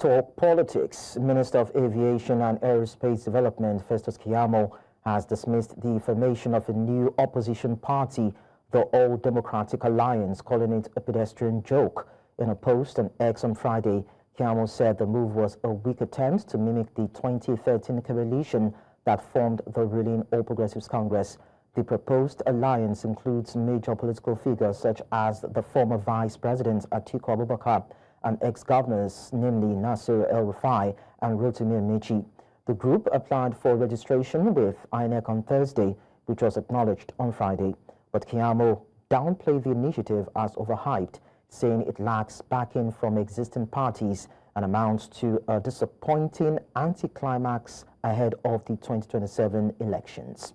talk politics. Minister of Aviation and Aerospace Development, Festus Keyamo, has dismissed the formation of a new opposition party, the All Democratic Alliance, calling it a pedestrian joke. In a post on X on Friday, Keyamo said the move was a weak attempt to mimic the 2013 coalition that formed the ruling All Progressives Congress. The proposed alliance includes major political figures such as the former Vice President Atiku Abubakar and ex-governors, namely Nasir El-Rufai and Rotimi Amaechi. The group applied for registration with INEC on Thursday, which was acknowledged on Friday. But Keyamo downplayed the initiative as overhyped, saying it lacks backing from existing parties and amounts to a disappointing anticlimax ahead of the 2027 elections.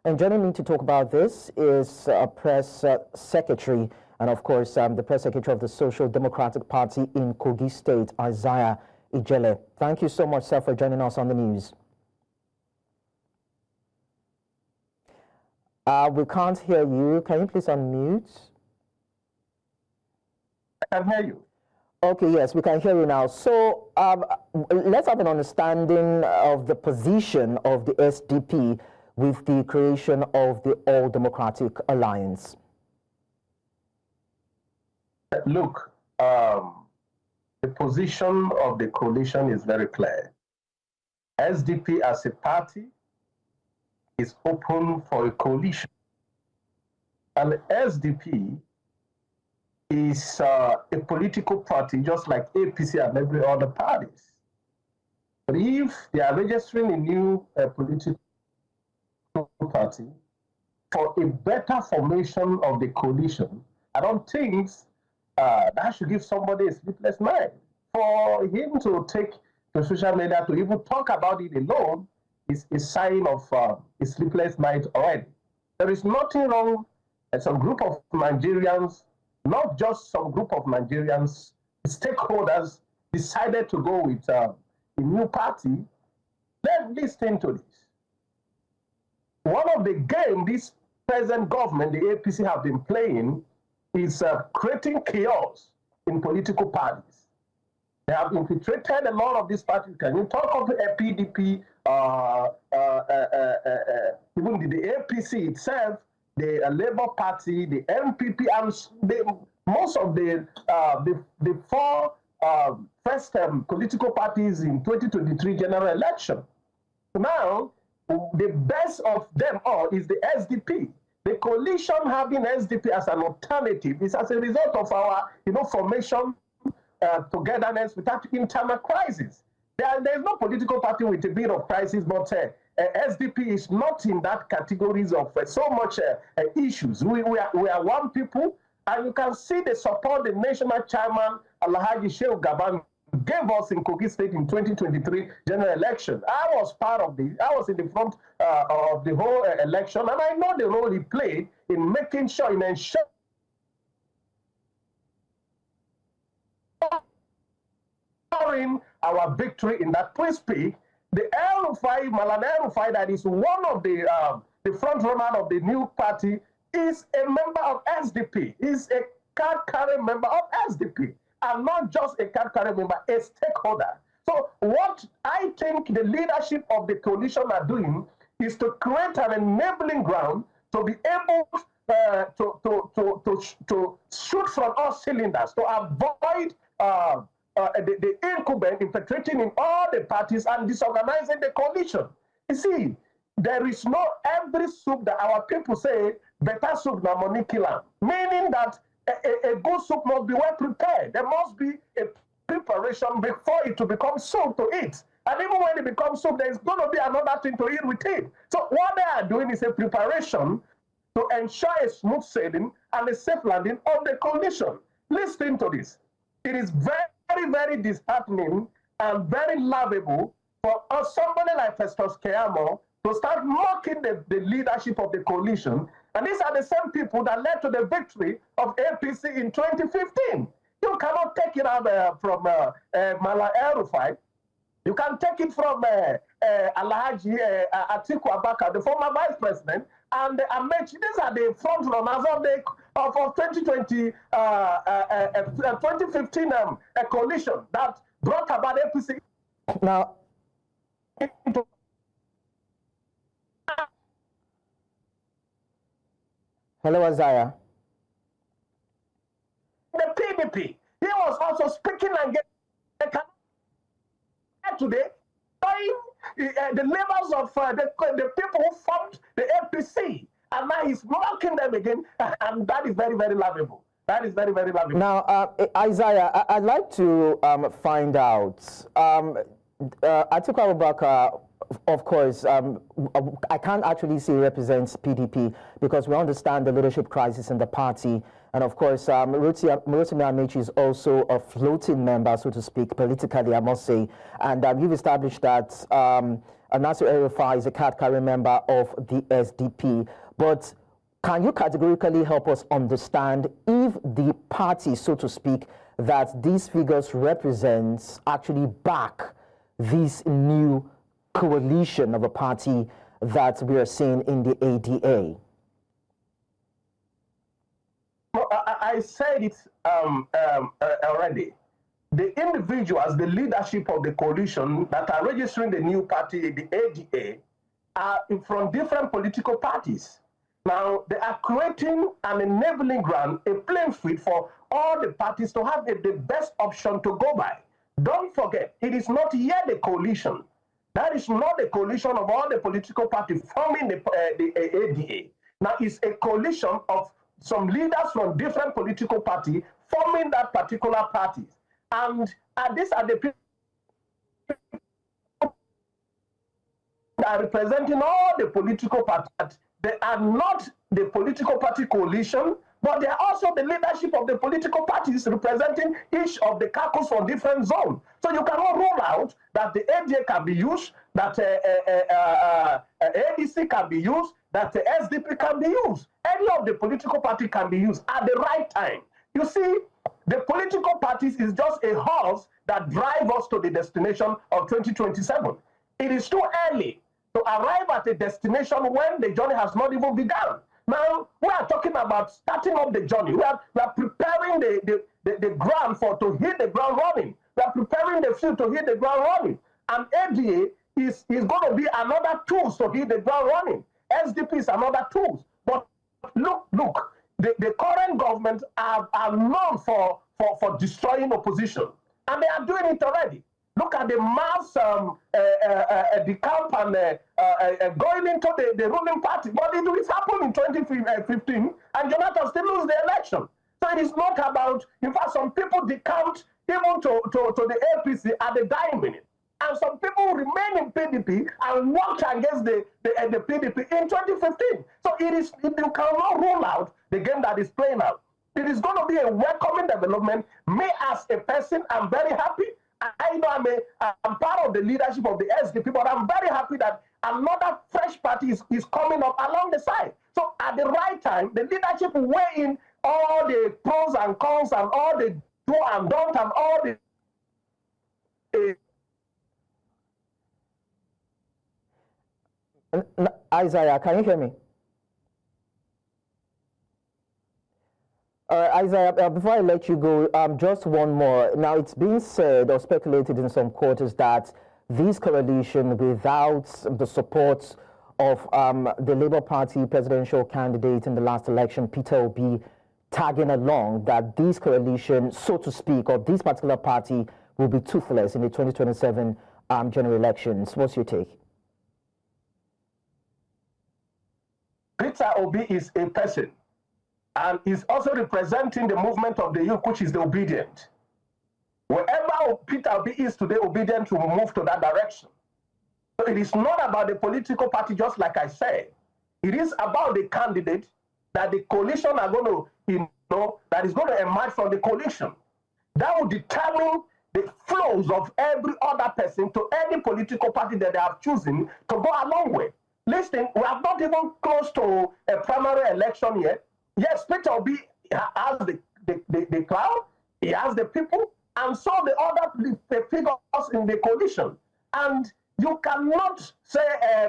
And joining me to talk about this is Press Secretary and, of course, the Press Secretary of the Social Democratic Party in Kogi State, Isaiah Ijele. Thank you so much, sir, for joining us on the news. We can't hear you. Can you please unmute? I can hear you. Okay, yes, we can hear you now. So let's have an understanding of the position of the SDP with the creation of the All Democratic Alliance. Look, the position of the coalition is very clear. SDP as a party is open for a coalition. And SDP is a political party just like APC and every other parties. But if they are registering a new political party for a better formation of the coalition, I don't think that should give somebody a sleepless night. For him to take to social media to even talk about it alone is a sign of a sleepless night already. There is nothing wrong as some group of Nigerians, not just some group of Nigerians, stakeholders decided to go with a new party. Let's listen to this. One of the games this present government, the APC, have been playing is creating chaos in political parties. They have infiltrated a lot of these parties. Can you talk of the PDP, even the APC itself, the Labour Party, the MPP, and most of the four first political parties in 2023 general election. Now, the best of them all is the SDP. The coalition having SDP as an alternative is as a result of our, formation, togetherness without internal crisis. There is no political party with a bit of crisis, but SDP is not in that categories of so much issues. We are one people, and you can see the support the national chairman, Alhaji Sheikh Gaban, gave us in Kogi State in 2023 general election. I was in the front of the whole election, and I know the role he played in making sure, in ensuring our victory in that pre-speak. The El-Rufai, Malan El-Rufai, that is one of the front runner of the new party, is a member of SDP, is a card-carrying member of SDP. And not just a card-carrying member, a stakeholder. So what I think the leadership of the coalition are doing is to create an enabling ground to be able to shoot from all cylinders, to avoid the incumbent infiltrating in all the parties and disorganizing the coalition. You see, there is no every soup that our people say, better soup than money killer, meaning that a good soup must be well prepared. There must be a preparation before it to become soup to eat. And even when it becomes soup, there's going to be another thing to eat with it. So what they are doing is a preparation to ensure a smooth sailing and a safe landing of the coalition. Listen to this. It is very, very disheartening and very laughable for somebody like Festus Keyamo to start mocking the leadership of the coalition. And these are the same people that led to the victory of APC in 2015. You cannot take it out from Malan El-Rufai. You can take it from Alhaji Atiku Abubakar, the former vice president, and Amaechi. These are the front runners of 2015 coalition that brought about APC. Now, hello, Isaiah. The PDP, he was also speaking against today, the labels of the people who formed the APC, and now he's mocking them again, and that is very, very laughable. That is very, very laughable. Now, Isaiah, I'd like to find out, Atiku Abubakar, of course, I can't actually say represents PDP because we understand the leadership crisis in the party. And of course, Rotimi Amaechi is also a floating member, so to speak, politically, I must say. And you've established that Nasir El-Rufai is a card-carrying member of the SDP. But can you categorically help us understand if the party, so to speak, that these figures represent actually back this new coalition of a party that we are seeing in the ADA? I said it already. The individuals, the leadership of the coalition that are registering the new party, the ADA, are from different political parties. Now, they are creating an enabling ground, a playing field for all the parties to have the best option to go by. Don't forget, it is not yet a coalition. That is not a coalition of all the political parties forming the ADA. Now, it's a coalition of some leaders from different political parties forming that particular parties. And these are the people that are representing all the political parties. They are not the political party coalition, but they are also the leadership of the political parties representing each of the caucus from different zones. So you cannot rule out that the ADA can be used, that ADC can be used, that the SDP can be used. Any of the political party can be used at the right time. You see, the political parties is just a horse that drives us to the destination of 2027. It is too early to arrive at a destination when the journey has not even begun. Now, we are talking about starting up the journey. We are preparing the ground to hit the ground running. We are preparing the field to hit the ground running. And ADA is going to be another tool to hit the ground running. SDP is another tool. But look, the current government are known for destroying opposition. And they are doing it already. Look at the mass decamp and going into the ruling party. But it will happen in 2015, and Jonathan still lose the election. So it is not about, in fact, some people decamped even to the APC at the dying minute. And some people remain in PDP and worked against the PDP in 2015. So you cannot rule out the game that is playing out. It is going to be a welcoming development. Me as a person, I'm very happy. I know I'm part of the leadership of the SDP, but I'm very happy that another fresh party is coming up along the side. So at the right time, the leadership will weigh in all the pros and cons and all the do and don't and all the Isaiah, can you hear me? Isaiah, before I let you go, just one more. Now, it's been said or speculated in some quarters that this coalition, without the support of the Labour Party presidential candidate in the last election, Peter Obi, tagging along, that this coalition, so to speak, or this particular party will be toothless in the 2027 general elections. What's your take? Peter Obi is a person, and is also representing the movement of the youth, which is the obedient. Wherever Peter Obi is today, obedient will move to that direction. So it is not about the political party, just like I said. It is about the candidate that the coalition are going to, that is going to emerge from the coalition. That will determine the flows of every other person to any political party that they have chosen to go along with. Listen, we are not even close to a primary election yet. Yes, Peter Obi has the crowd, he has the people, and so the other figures in the coalition. And you cannot say,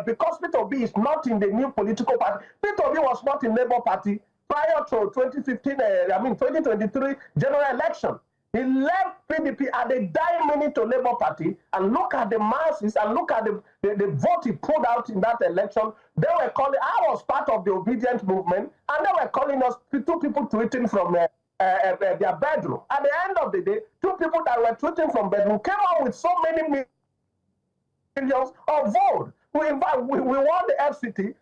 because Peter Obi is not in the new political party, Peter Obi was not in Labour Party prior to 2023 general election. He left PDP at the dying minute to Labour Party, and look at the masses and look at the vote he pulled out in that election. They were calling, I was part of the obedient movement, and they were calling us two people tweeting from their bedroom. At the end of the day, two people that were tweeting from bedroom came out with so many millions of votes. We won the FCT.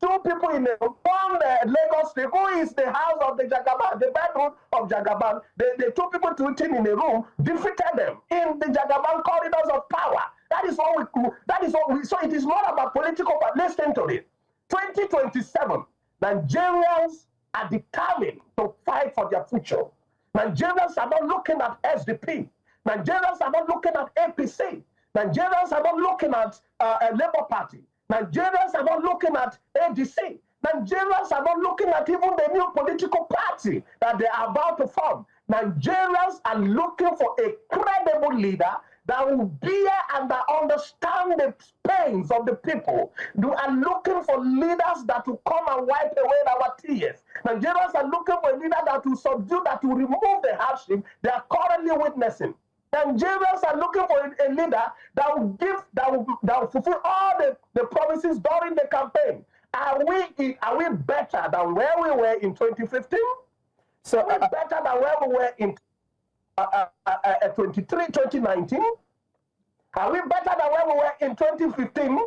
Two people in one Lagos State, who is the house of the Jagaban, the bedroom of Jagaban. The two people tweeting in a room defeated them in the Jagaban corridors of power. That is what we. So it is not about political, but listen to it. 2027, Nigerians are determined to fight for their future. Nigerians are not looking at SDP. Nigerians are not looking at APC. Nigerians are not looking at a Labour Party. Nigerians are not looking at ADC. Nigerians are not looking at even the new political party that they are about to form. Nigerians are looking for a credible leader that will bear and that understand the pains of the people. They are looking for leaders that will come and wipe away our tears. Nigerians are looking for a leader that will subdue, that will remove the hardship they are currently witnessing. Nigerians are looking for a leader that will fulfill all the promises during the campaign. Are we better than where we were in 2015? So are we better than where we were in 2019? Are we better than where we were in 2015?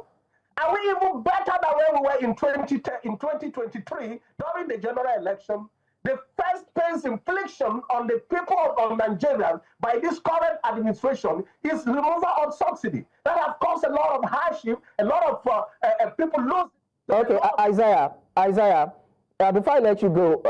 Are we even better than where we were in 2023 during the general election? The first pains infliction on the people of Nigeria by this current administration is removal of subsidy. That has caused a lot of hardship, a lot of people lose. Okay, Isaiah, before I let you go,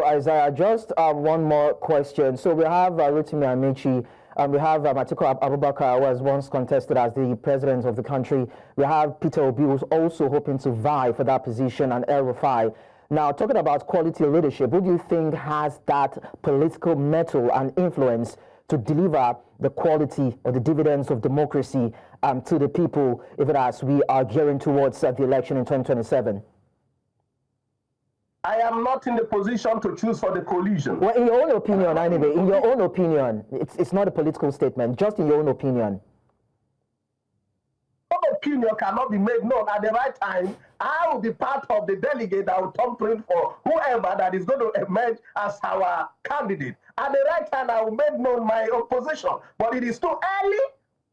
Isaiah, just one more question. So we have Rotimi Amaechi, we have Atiku Abubakar, who was once contested as the president of the country. We have Peter Obi, who's also hoping to vie for that position, and El-Rufai. Now, talking about quality leadership, who do you think has that political mettle and influence to deliver the quality or the dividends of democracy to the people, even as we are gearing towards the election in 2027? I am not in the position to choose for the coalition. Well, in your own opinion, anyway, in your own opinion, it's not a political statement, just in your own opinion. Opinion cannot be made known at the right time. I will be part of the delegate that will thumbprint for whoever that is going to emerge as our candidate. At the right time, I will make known my opposition. But it is too early.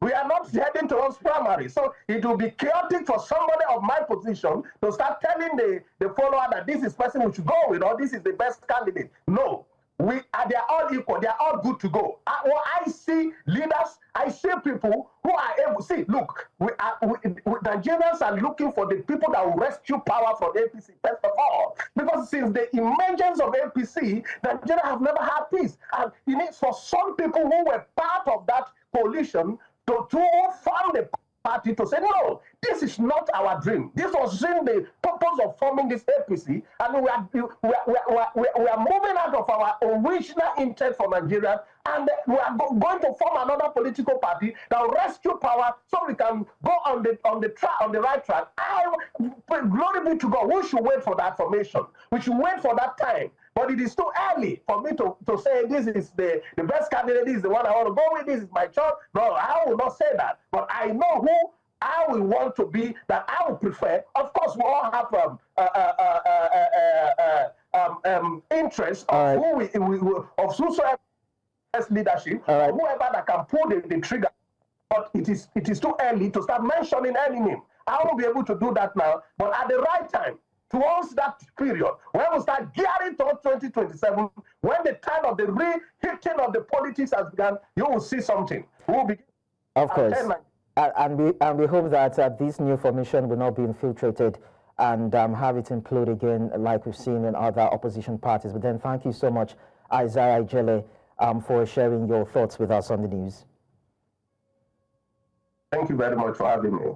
We are not heading towards primary. So it will be chaotic for somebody of my position to start telling the follower that this is the person we should go with, or this is the best candidate. No. They are all equal. They are all good to go. I see leaders. I see people who are able. See, look, Nigerians are looking for the people that will rescue power from APC first of all, because since the emergence of APC, Nigeria have never had peace, and it needs for some people who were part of that coalition to form the party to say, no, this is not our dream. This was in the purpose of forming this APC, and we are moving out of our original intent for Nigeria, and we are going to form another political party that will rescue power so we can go on the right track. Glory be to God. We should wait for that formation. We should wait for that time. But it is too early for me to say this is the best candidate, this is the one I want to go with, this is my choice. No, I will not say that. But I know who I will want to be, that I would prefer. Of course, we all have interest of of whosoever leadership, or whoever that can pull the trigger. But it is too early to start mentioning any name. I won't be able to do that now. But at the right time, towards that period, when we start gearing towards 2027, when the time of the re-hitting of the politics has begun, you will see something. We will begin. Of course. And we hope that this new formation will not be infiltrated and have it implode again like we've seen in other opposition parties. But then thank you so much, Isaiah Ijele, for sharing your thoughts with us on the news. Thank you very much for having me.